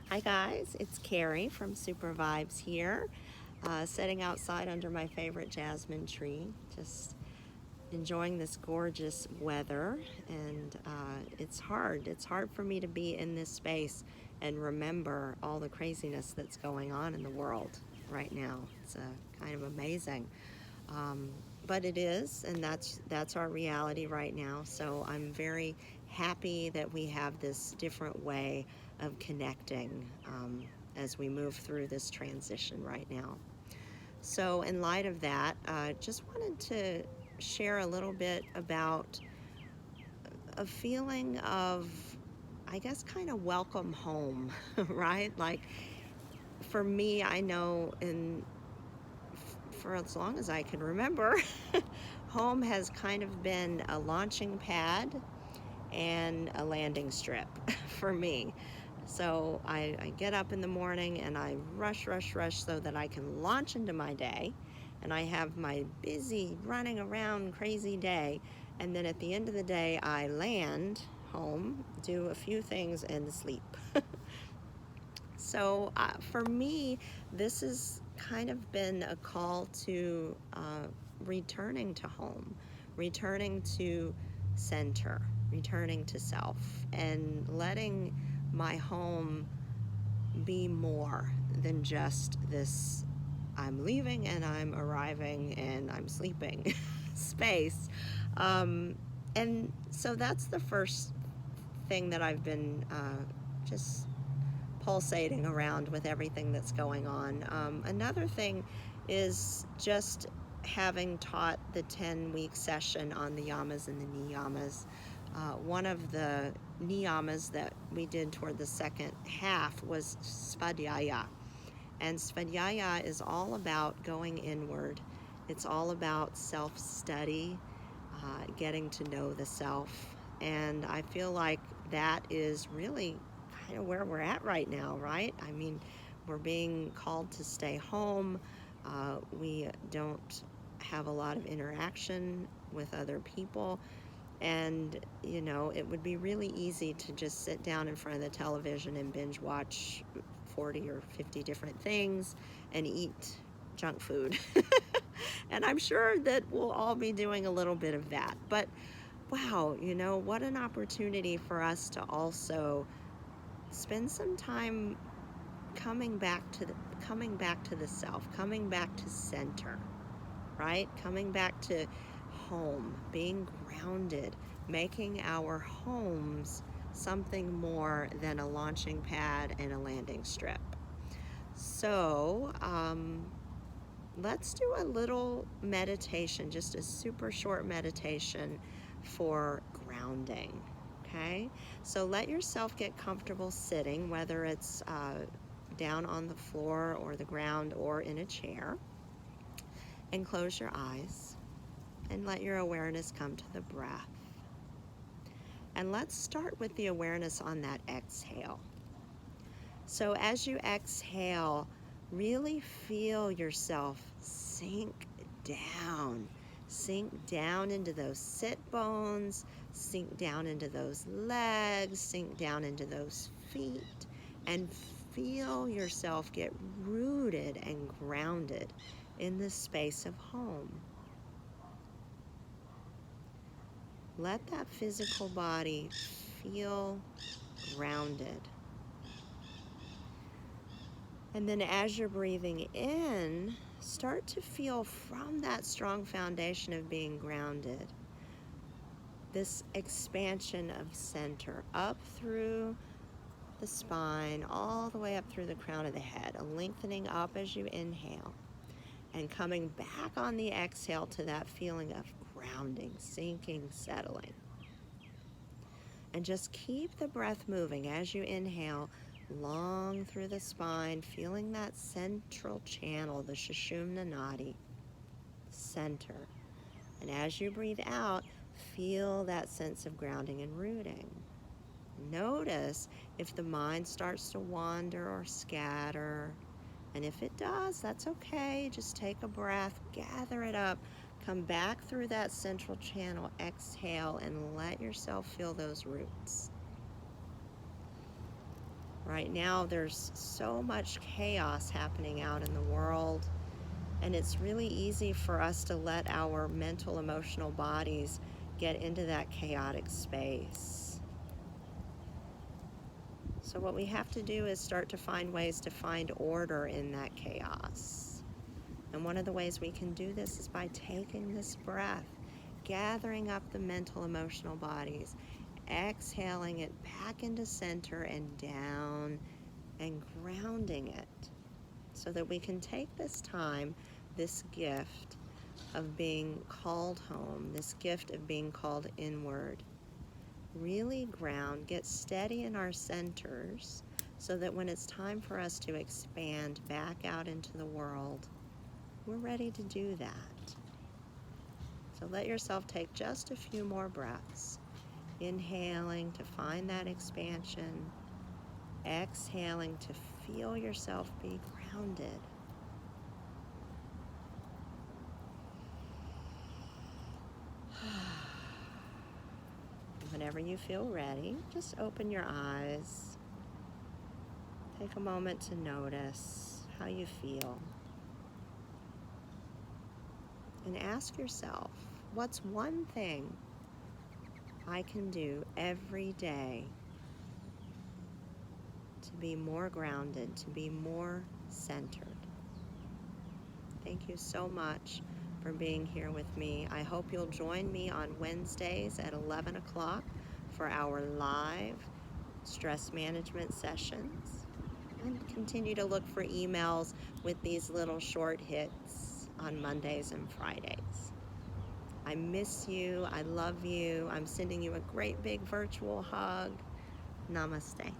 Hi guys, it's Carrie from Super Vibes here, sitting outside under my favorite jasmine tree, just enjoying this gorgeous weather. And it's hard. It's hard for me to be in this space and remember all the craziness that's going on in the world right now. It's kind of amazing. Um, but it is, and that's our reality right now. So I'm very happy that we have this different way of connecting as we move through this transition right now. So in light of that, just wanted to share a little bit about a feeling of, I guess, kind of welcome home, right? Like for me, I know for as long as I can remember, home has kind of been a launching pad and a landing strip for me. So I get up in the morning and I rush so that I can launch into my day. And I have my busy, running around, crazy day. And then at the end of the day, I land home, do a few things, and sleep. So for me, this has kind of been a call to returning to home, returning to center, returning to self, and letting my home be more than just this I'm leaving and I'm arriving and I'm sleeping space. Um, and so that's the first thing that I've been just pulsating around with everything that's going on. Another thing is just having taught the 10-week session on the yamas and the niyamas. One of the niyamas that we did toward the second half was svadhyaya. And svadhyaya is all about going inward. It's all about self-study, getting to know the self. And I feel like that is really kind of where we're at right now, right? I mean, we're being called to stay home. We don't have a lot of interaction with other people. And, you know, it would be really easy to just sit down in front of the television and binge watch 40 or 50 different things and eat junk food. And I'm sure that we'll all be doing a little bit of that. But wow, you know, what an opportunity for us to also spend some time coming back to the self, coming back to center, right? Coming back to home, being grounded, making our homes something more than a launching pad and a landing strip. So, let's do a little meditation, just a super short meditation for grounding. Okay, so let yourself get comfortable sitting, whether it's down on the floor or the ground or in a chair, and close your eyes and let your awareness come to the breath. And let's start with the awareness on that exhale. So as you exhale, really feel yourself sink down into those sit bones, sink down into those legs, sink down into those feet, and feel yourself get rooted and grounded in the space of home. Let that physical body feel grounded. And then as you're breathing in, start to feel from that strong foundation of being grounded, this expansion of center up through the spine, all the way up through the crown of the head, a lengthening up as you inhale, and coming back on the exhale to that feeling of grounding, sinking, settling. And just keep the breath moving as you inhale, long through the spine, feeling that central channel, the Sushumna Nadi, center. And as you breathe out, feel that sense of grounding and rooting. Notice if the mind starts to wander or scatter. And if it does, that's okay. Just take a breath, gather it up, come back through that central channel, exhale, and let yourself feel those roots. Right now, there's so much chaos happening out in the world, and it's really easy for us to let our mental, emotional bodies get into that chaotic space. So what we have to do is start to find ways to find order in that chaos. And one of the ways we can do this is by taking this breath, gathering up the mental, emotional bodies, exhaling it back into center and down, and grounding it, so that we can take this time, this gift of being called home, this gift of being called inward, really ground, get steady in our centers, so that when it's time for us to expand back out into the world, we're ready to do that. So let yourself take just a few more breaths, inhaling to find that expansion, exhaling to feel yourself be grounded. Whenever you feel ready, just open your eyes. Take a moment to notice how you feel. And ask yourself, what's one thing I can do every day to be more grounded, to be more centered? Thank you so much for being here with me. I hope you'll join me on Wednesdays at 11 o'clock for our live stress management sessions. And continue to look for emails with these little short hits on Mondays and Fridays. I miss you. I love you. I'm sending you a great big virtual hug. Namaste.